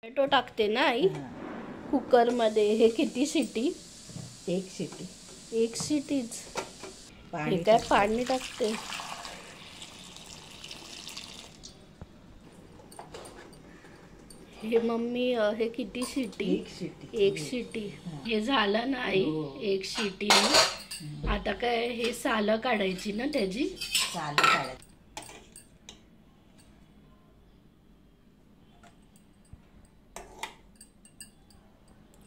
Tomato टाकते ना आई हां. कुकर मध्ये. हे किती शिटी? एक शिटी. एक शिटीच. हे पाणी काय टाकते. पाणी टाकते? हे मम्मी हे किती शिटी? एक शिटी. एक शिटी. हां. हे झालं ना आई? हो. एक शिटी. आता काय हे सालं काढायची ना त्याची? सालं काढायची.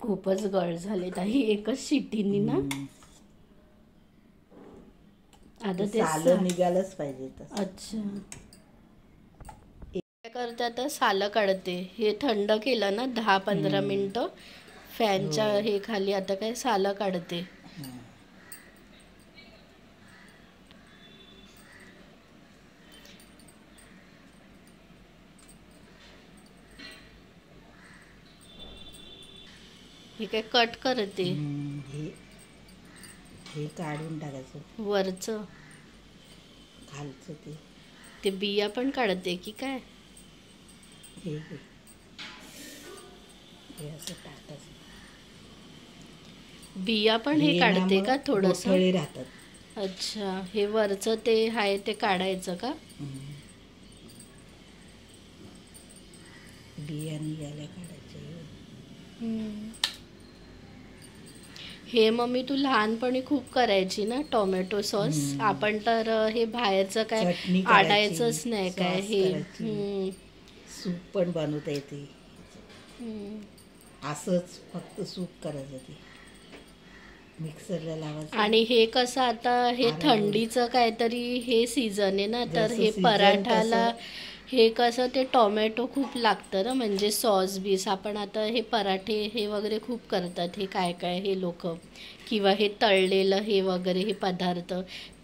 खूपच गळ झाले ताई एकच शिटीनी ना. आता ते सालं निघालंच पाहिजे तसं. अच्छा. काय करते आता? सालं काढते. हे थंड केलं ना 10-15 मिनिटं फॅनच्या हे खाली. आता काय सालं काढते. हां. हे काय कट करते हे काढून टाकायचं वरचं. खालचं ते बिया पण काढते की काय? हे असं टाकायचं. बिया पण हे काढते का थोडस? राहतात. अच्छा. हे वरचं ते आहे ते काढायचं का? बिया निघाल्या काढायचे. हे मम्मी तू लहानपणी खूप करायची ना टोमॅटो सॉस. आपण तर हे बाहेरचं काय आणायचंच नाही काय. हे सूप पण बनवता येते. असंच फक्त सूप करायचं ते मिक्सरला लावायचं. आणि हे कसं आता हे थंडीचं काहीतरी हे सीझन आहे ना, तर हे पराठाला हे कसं ते टोमॅटो खूप लागतं ना, म्हणजे सॉस बीस. आपण आता हे पराठे हे वगैरे खूप करतात हे काय काय हे लोक, किंवा हे तळलेलं हे वगैरे हे पदार्थ,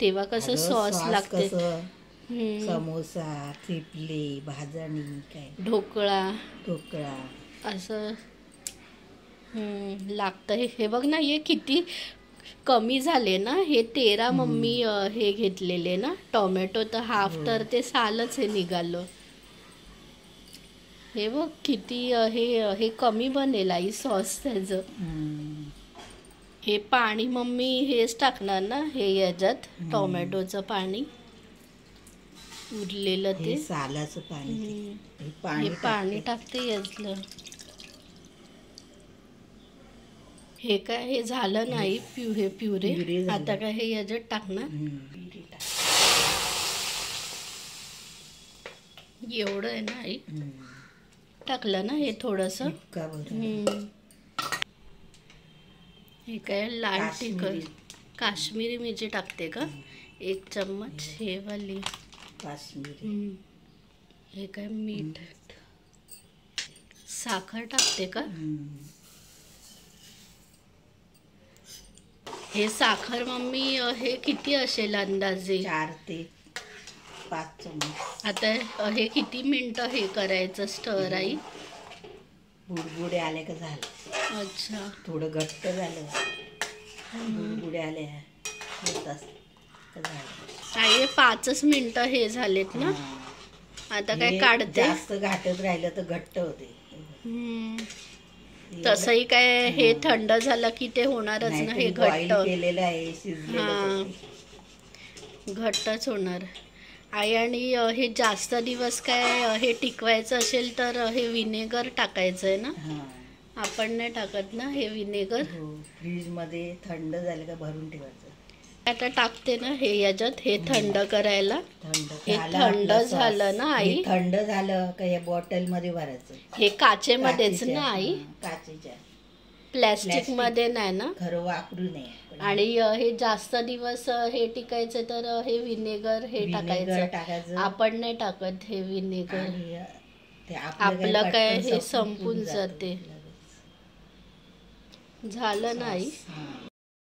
तेव्हा कसं सॉस लागते. समोसा, थिपले, भाजणी, काय ढोकळा असं लागतं. हे बघ ना, हे किती कमी झाले ना. हे 13 मम्मी हे घेतलेले ना टोमॅटो, तर हाफ तर ते सालच हे निघालं. हे बघ किती हे कमी बनेल आई सॉस त्याचं. हे पाणी मम्मी हेच टाकणार ना हे याच्यात, टोमॅटोचं पाणी उरलेलं ते सालाचं पाणी. हे पाणी टाकते यातलं. हे काय हे झालं नाही प्युरे. आता काय हे याच्यात टाकणार. एवढं आहे ना आई? टाकलं ना हे थोडस. हे काय लाल तिखट काश्मीरी मिरची टाकते का? 1 चम्मच हे वाली काश्मीरी. हे काय मीठ, साखर टाकते का? हे साखर मम्मी हे किती असेल अंदाजे? 4 ते 5 चम्मच. आता हे किती मिनिटं हे करायचं स्टर आई? बुडबुडे आले का झालं. अच्छा. थोडं घट्ट झालं, बुडबुडे आले आई 5च मिनिटं हे झालेत ना. आता काय काढते. जास्त घाटत राहिलं तर घट्ट होते. तसंही काय हे थंड झालं की ते होणारच ना हे घट्ट. केलेलं आहे, शिजलेलं घट्टच होणार आई. आणि हे जास्त दिवस काय हे टिकवायचं असेल तर हे विनेगर टाकायचं आहे ना. आपण नाही टाकत ना हे विनेगर. फ्रीज मध्ये थंड झालं का भरून ठेवायचं. आता टाकते ना हे याच्यात, हे थंड करायला. हे थंड झालं ना आई? थंड झालं का या बॉटल मध्ये भरायचं. हे काचेमध्येच ना आई? काचेच्या, प्लॅस्टिक मध्ये नाही ना? खरं वापरू नये. आणि हे जास्त दिवस हे टिकायचं तर हे विनेगर हे टाकायचं. आपण नाही टाकत हे विनेगर. आपलं काय हे संपून जाते. झालं ना आई?